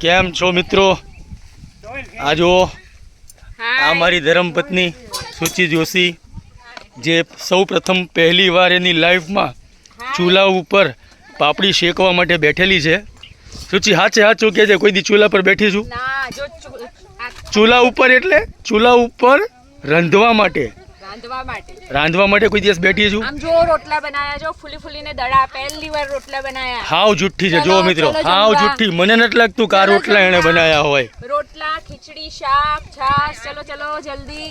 કેમ છો મિત્રો? આ જુઓ, આ મારી ધર્મપત્ની સુચિ જોશી, જે સૌ પ્રથમ પહેલી વાર એની લાઈફમાં ચૂલા ઉપર પાપડી શેકવા માટે બેઠેલી છે. સુચિ સાચું કે છે, કોઈ દી ચૂલા પર બેઠી છું? ચૂલા ઉપર એટલે ચૂલા ઉપર રાંધવા માટે કોઈ દિવસ બેઠી છું? આમ જો રોટલા બનાયા, જો ફૂલીને દડા, પહેલી વાર રોટલા બનાયા. હાવ જુઠ્ઠી છે. જો મિત્રો, હાવ જુઠ્ઠી. મને નથી લાગતું કે આ રોટલા એને બનાયા હોય. રોટલા, ખીચડી, શાક, છાશ. ચલો જલ્દી.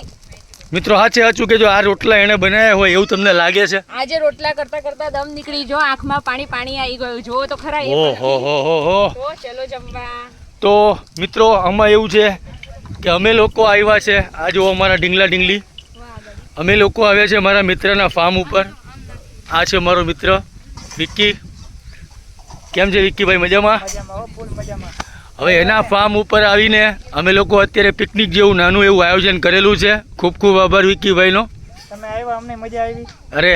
મિત્રો સાચું કે જો આ રોટલા એને બનાયા હોય એવું તમને લાગે છે? આજે રોટલા કરતા દમ નીકળી, જો આંખમાં પાણી આવી ગયું. જો તો ખરા. ઓહો. તો ચલો જમવા. તો મિત્રો આમાં એવું છે કે અમે લોકો આવ્યા છે, આ જો અમારા ઢીંગલી, અમે લોકો આવ્યા છે મારા મિત્રના ફાર્મ ઉપર. આ છે મારો મિત્ર વિક્કી. કેમ છે વિક્કીભાઈ? મજામાં? હવે એના ફાર્મ ઉપર આવીને અમે લોકો અત્યારે પિકનિક જેવું નાનું એવું આયોજન કરેલું છે. ખૂબ આભાર વિક્કીભાઈનો. તમે આવ્યા, અમને મજા આવી. અરે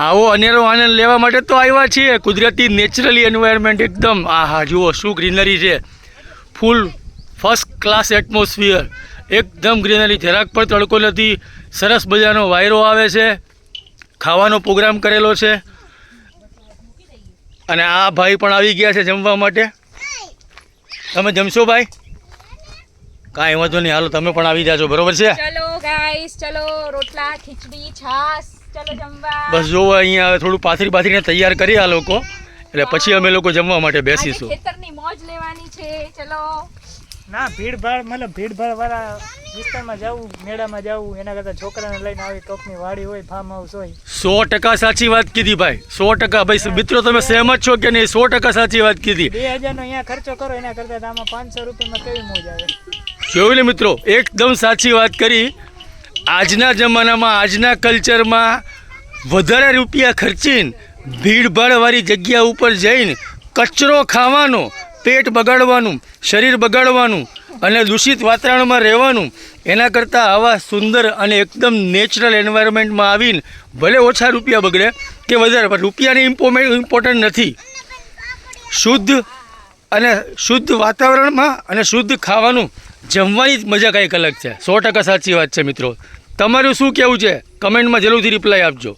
આવો અનેરો આનંદ લેવા માટે તો આવ્યા છીએ. કુદરતી નેચરલી એન્વાયરમેન્ટ એકદમ આહા જુઓ શું ગ્રીનરી છે. ફૂલ ફર્સ્ટ ક્લાસ એટમોસ્ફિયર, એકદમ ગ્રીનરી. જરાક પણ તડકો નથી. સરસ મજાનો વાયરો આવે છે. ખાવાનો પ્રોગ્રામ કરેલો છે અને આ ભાઈ પણ આવી ગયા છે જમવા માટે. તમે જમશો ભાઈ? કાંઈ વાંધો નહીં, હાલો તમે પણ આવી જાજો. બરોબર છે? ચલો ગાઈસ, ચલો. રોટલા, ખીચડી, છાશ, ચલો જમવા. બસ જોવો અહીંયા થોડું પાથરીને તૈયાર કરી આ લોકો, એટલે પછી અમે લોકો જમવા માટે બેસીશું. ખેતરની મોજ લેવાની છે. ચલો. ના, ભીડભાડ વાળા વિસ્તારમાં જવું, મેળામાં જવું, એના કરતાં છોકરાને લઈને આવી ટોપની વાડી હોય, ફાર્મ હાઉસ હોય. 100% સાચી વાત કીધી ભાઈ. 100% ભાઈ. મિત્રો તમે સહેમત છો કે નહીં? 100% સાચી વાત કીધી. 2000 નો અહીંયા ખર્ચો કરો, એના કરતાં આમાં 500 રૂપિયામાં કેવી મોજ આવે. જોયું ને મિત્રો, એકદમ સાચી વાત કરી. આજના જમાનામાં, આજના કલ્ચરમાં વધારે રૂપિયા ખર્ચીને ભીડભાડવાળી જગ્યા ઉપર જઈને કચરો ખાવાનો, પેટ બગાડવાનું, શરીર બગાડવાનું અને દૂષિત વાતાવરણમાં રહેવાનું, એના કરતાં આવા સુંદર અને એકદમ નેચરલ એન્વાયરમેન્ટમાં આવીને ભલે ઓછા રૂપિયા બગડે કે વધારે, પણ રૂપિયાની ઇમ્પોર્ટન્ટ નથી. શુદ્ધ વાતાવરણમાં અને શુદ્ધ ખાવાનું, જમવાની જ મજા કંઈક અલગ છે. 100% સાચી વાત છે મિત્રો. તમારું શું કહેવું છે? કમેન્ટમાં જરૂરથી રિપ્લાય આપજો.